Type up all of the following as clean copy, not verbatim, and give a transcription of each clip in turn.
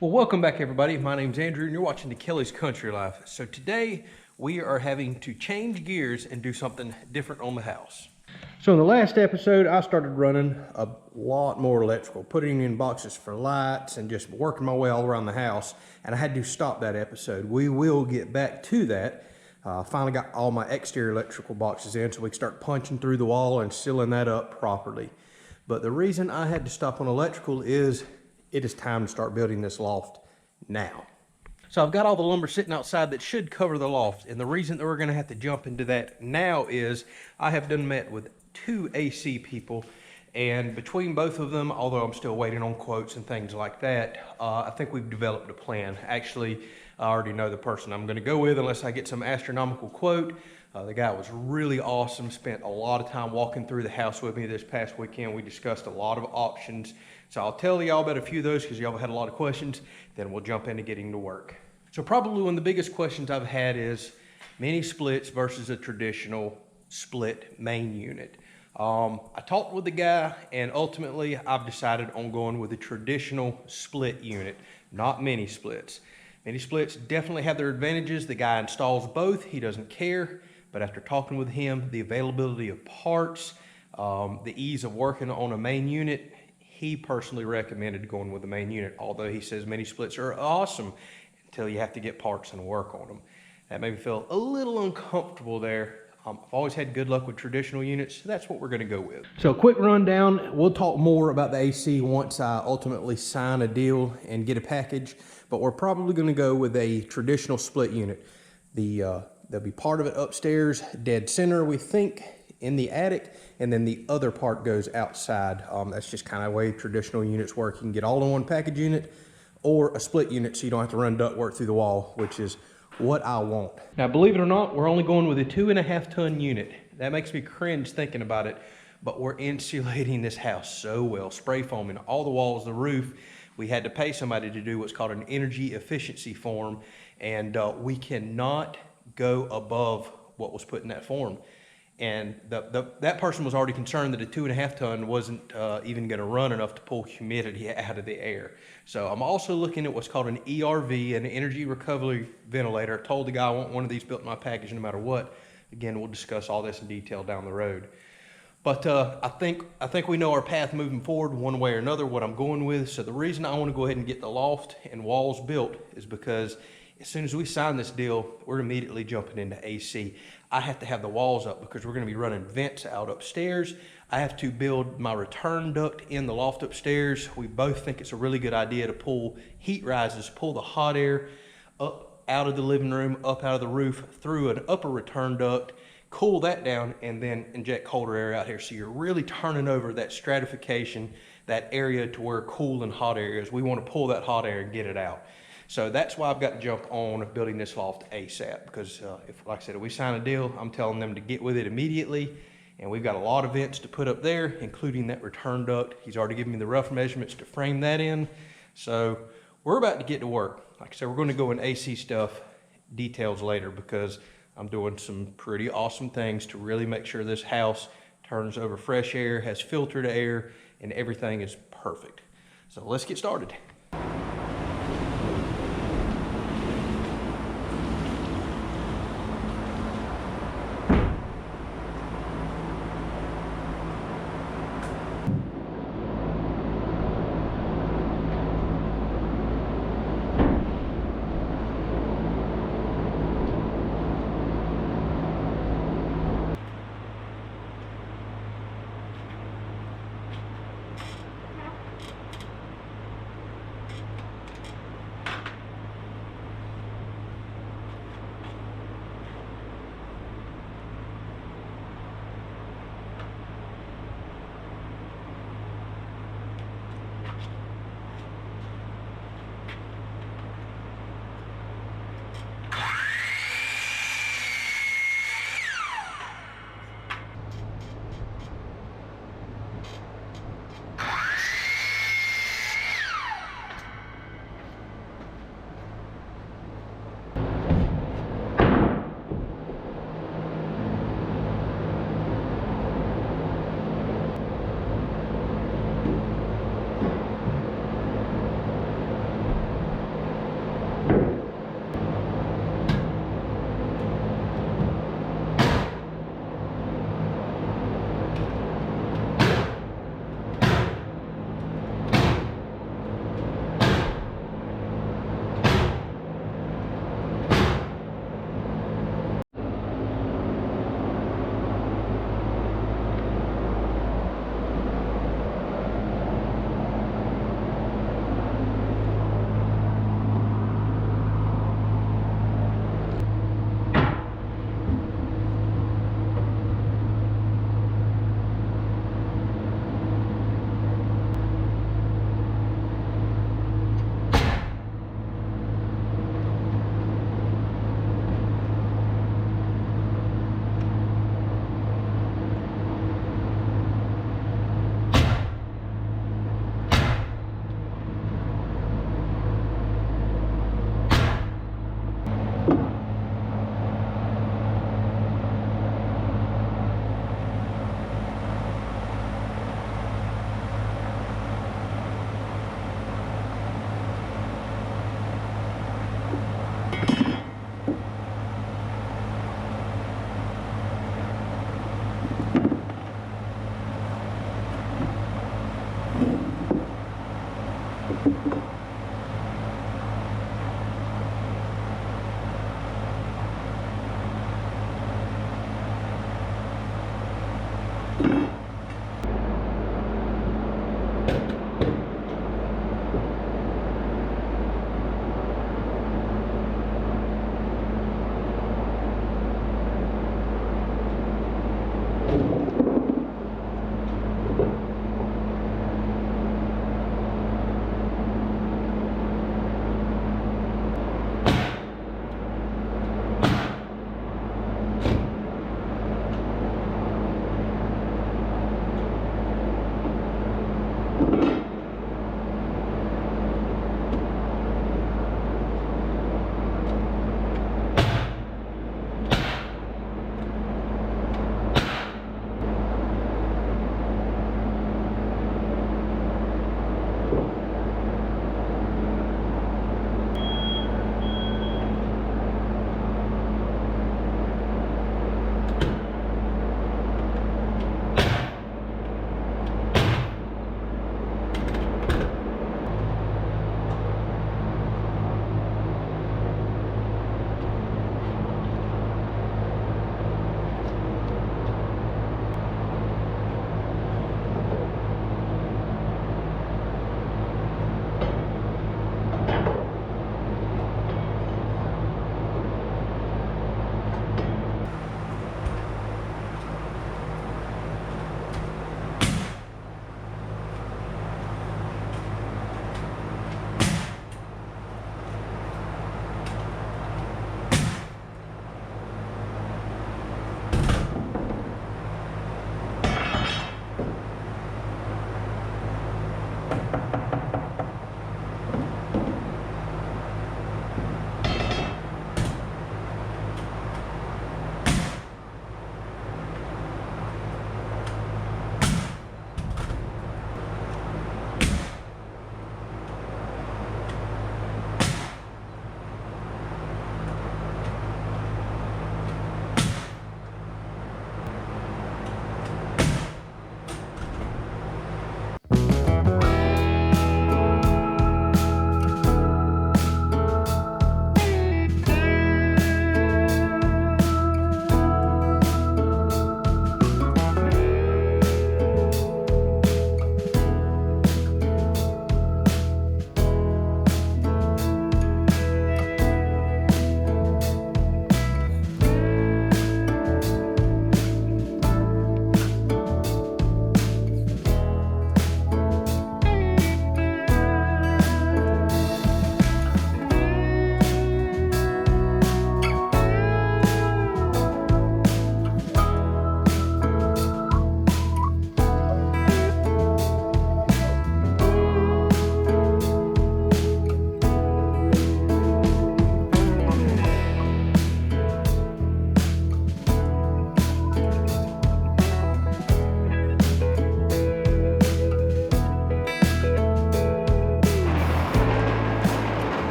Well, welcome back everybody. My name's Andrew and you're watching the Kelley's Country Life. So today we are having to change gears and do something different on the house. So in the last episode, I started running a lot more electrical, putting in boxes for lights and just working my way all around the house. And I had to stop that episode. We will get back to that. Finally got all my exterior electrical boxes in so we can start punching through the wall and sealing that up properly. But the reason I had to stop on electrical is it is time to start building this loft now. So I've got all the lumber sitting outside that should cover the loft. And the reason that we're gonna have to jump into that now is I have done met with 2 AC people, and between both of them, although I'm still waiting on quotes and things like that, I think we've developed a plan. Actually, I already know the person I'm gonna go with unless I get some astronomical quote. The guy was really awesome, spent a lot of time walking through the house with me this past weekend. We discussed a lot of options. So I'll tell y'all about a few of those because y'all had a lot of questions, then we'll jump into getting to work. So probably one of the biggest questions I've had is mini splits versus a traditional split main unit. I talked with the guy and ultimately I've decided on going with a traditional split unit, not mini splits. Mini splits definitely have their advantages. The guy installs both, he doesn't care. But after talking with him, the availability of parts, the ease of working on a main unit, he personally recommended going with the main unit, although he says mini splits are awesome until you have to get parts and work on them. That made me feel a little uncomfortable there. I've always had good luck with traditional units, so that's what we're gonna go with. So quick rundown, we'll talk more about the AC once I ultimately sign a deal and get a package, but we're probably gonna go with a traditional split unit. There'll be part of it upstairs, dead center, we think, in the attic, and then the other part goes outside. That's just kind of the way traditional units work. You can get all in one package unit or a split unit so you don't have to run ductwork through the wall, which is what I want. Now, believe it or not, we're only going with a 2.5 ton unit. That makes me cringe thinking about it, but we're insulating this house so well, spray foaming all the walls, the roof. We had to pay somebody to do what's called an energy efficiency form, and we cannot go above what was put in that form. And that person was already concerned that a 2.5 ton wasn't even gonna run enough to pull humidity out of the air. So I'm also looking at what's called an ERV, an energy recovery ventilator. I told the guy I want one of these built in my package no matter what. Again, we'll discuss all this in detail down the road. But I think we know our path moving forward one way or another, what I'm going with. So the reason I wanna go ahead and get the loft and walls built is because as soon as we sign this deal, we're immediately jumping into AC. I have to have the walls up because we're gonna be running vents out upstairs. I have to build my return duct in the loft upstairs. We both think it's a really good idea to pull heat rises, pull the hot air up out of the living room, up out of the roof, through an upper return duct, cool that down, and then inject colder air out here. So you're really turning over that stratification, that area to where cool and hot air is. We wanna pull that hot air and get it out. So that's why I've got to jump on building this loft ASAP, because if, like I said, if we sign a deal, I'm telling them to get with it immediately. And we've got a lot of vents to put up there, including that return duct. He's already given me the rough measurements to frame that in. So we're about to get to work. Like I said, we're going to go in AC stuff, details later, because I'm doing some pretty awesome things to really make sure this house turns over fresh air, has filtered air, and everything is perfect. So let's get started.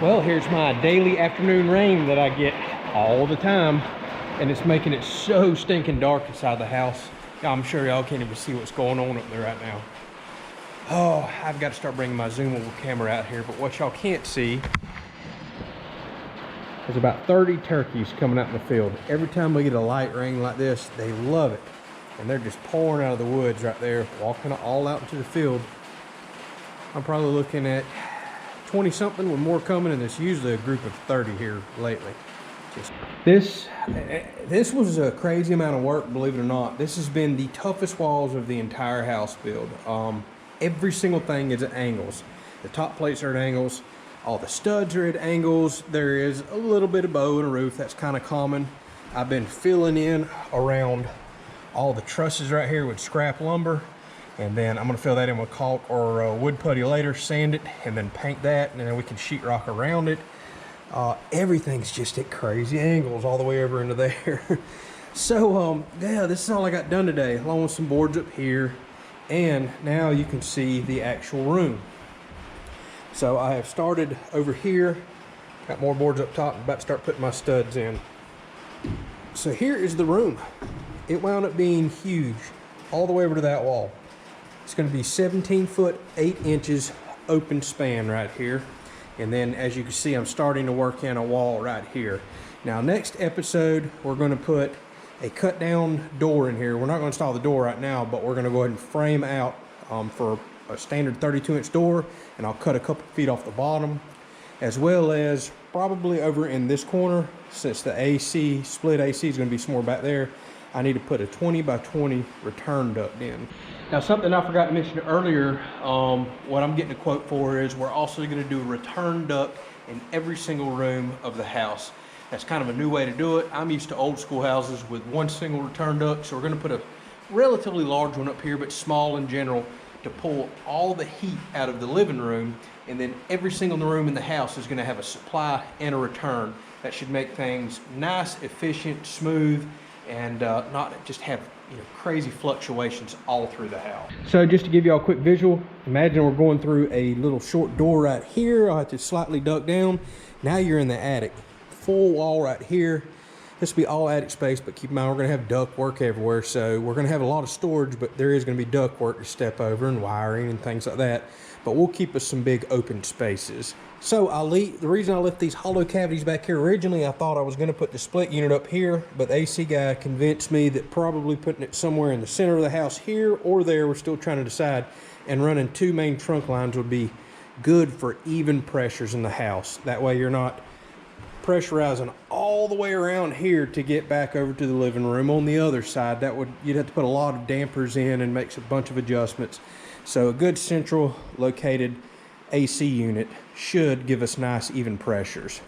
Well, here's my daily afternoon rain that I get all the time, and it's making it so stinking dark inside the house. I'm sure y'all can't even see what's going on up there right now. Oh, I've got to start bringing my zoomable camera out here, but what y'all can't see is about 30 turkeys coming out in the field. Every time we get a light rain like this, they love it, and they're just pouring out of the woods right there, walking all out into the field. I'm probably looking at 20 something with more coming, and it's usually a group of 30 here lately. This was a crazy amount of work, believe it or not. This has been the toughest walls of the entire house build. Every single thing is at angles. The top plates are at angles. All the studs are at angles. There is a little bit of bow in a roof. That's kind of common. I've been filling in around all the trusses right here with scrap lumber. And then I'm going to fill that in with caulk or wood putty later, sand it, and then paint that, and then we can sheetrock around it. Everything's just at crazy angles all the way over into there. So, yeah, this is all I got done today, along with some boards up here. And now you can see the actual room. So I have started over here, got more boards up top, and about to start putting my studs in. So here is the room. It wound up being huge, all the way over to that wall. It's going to be 17 foot 8 inches open span right here. And then as you can see, I'm starting to work in a wall right here. Now next episode, we're going to put a cut down door in here. We're not going to install the door right now, but we're going to go ahead and frame out for a standard 32-inch door, and I'll cut a couple feet off the bottom, as well as probably over in this corner, since the AC, split AC is going to be somewhere back there, I need to put a 20 by 20 return duct in. Now something I forgot to mention earlier, what I'm getting a quote for is we're also going to do a return duct in every single room of the house. That's kind of a new way to do it. I'm used to old school houses with one single return duct, so we're going to put a relatively large one up here, but small in general, to pull all the heat out of the living room. And then every single room in the house is going to have a supply and a return. That should make things nice, efficient, smooth, and not just have crazy fluctuations all through the house. So just to give you all a quick visual, imagine we're going through a little short door right here. I'll have to slightly duck down. Now you're in the attic. Full wall right here. This will be all attic space, but keep in mind we're going to have duct work everywhere, so we're going to have a lot of storage, but there is going to be duct work to step over and wiring and things like that, but we'll keep us some big open spaces. So the reason I left these hollow cavities back here originally, I thought I was going to put the split unit up here, but the AC guy convinced me that probably putting it somewhere in the center of the house here or there, we're still trying to decide, and running 2 main trunk lines would be good for even pressures in the house. That way you're not pressurizing all the way around here to get back over to the living room on the other side. You'd have to put a lot of dampers in and make a bunch of adjustments. So a good central located AC unit should give us nice even pressures.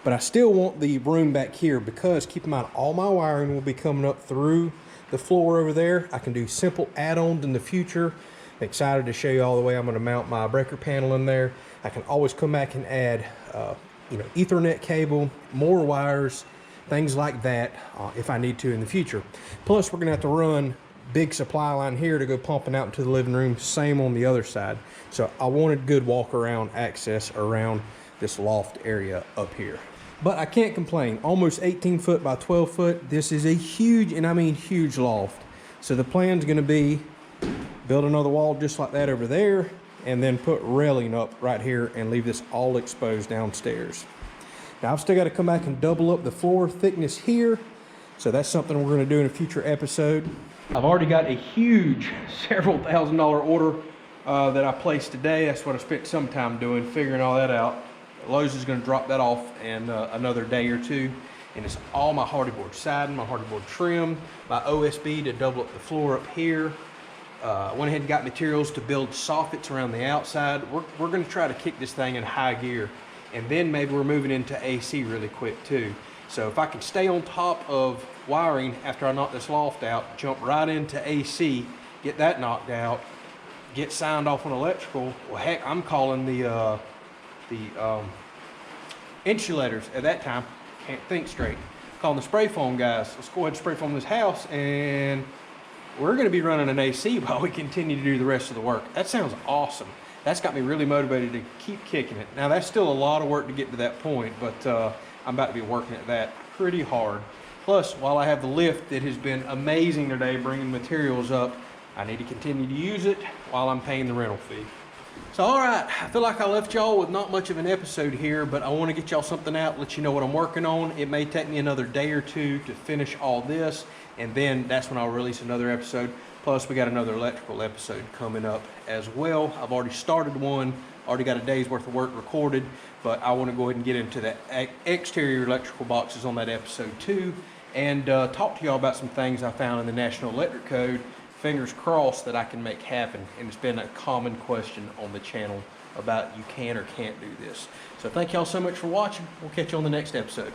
But I still want the room back here, because keep in mind all my wiring will be coming up through the floor over there. I can do simple add-ons in the future. I'm excited to show you all the way I'm going to mount my breaker panel in there. I can always come back and add Ethernet cable, more wires, things like that if I need to in the future. Plus we're going to have to run big supply line here to go pumping out into the living room, same on the other side. So I wanted good walk around access around this loft area up here. But I can't complain. Almost 18 foot by 12 foot. This is a huge, and I mean huge loft. So the plan's going to be build another wall just like that over there, and then put railing up right here and leave this all exposed downstairs. Now I've still got to come back and double up the floor thickness here. So that's something we're going to do in a future episode. I've already got a huge several $1,000 order that I placed today. That's what I spent some time doing, figuring all that out. Lowe's is going to drop that off in another day or two. And it's all my hardy board siding, my hardy board trim, my OSB to double up the floor up here. Went ahead and got materials to build soffits around the outside. We're going to try to kick this thing in high gear. And then maybe we're moving into AC really quick too. So if I can stay on top of wiring after I knock this loft out, jump right into AC, get that knocked out, get signed off on electrical, well heck, I'm calling the insulators at that time. Can't think straight. Calling the spray foam guys. Let's go ahead and spray foam this house, and we're going to be running an AC while we continue to do the rest of the work. That sounds awesome. that's got me really motivated to keep kicking it. Now that's still a lot of work to get to that point, but I'm about to be working at that pretty hard. Plus, while I have the lift that has been amazing today bringing materials up, I need to continue to use it while I'm paying the rental fee. So all right, I feel like I left y'all with not much of an episode here, but I want to get y'all something out, let you know what I'm working on. It may take me another day or two to finish all this, and then that's when I'll release another episode. Plus, we got another electrical episode coming up as well. I've already started one, already got a day's worth of work recorded, but I want to go ahead and get into the exterior electrical boxes on that episode too, and talk to y'all about some things I found in the National Electric Code. Fingers crossed that I can make happen, and it's been a common question on the channel about you can or can't do this. So thank y'all so much for watching. We'll catch you on the next episode.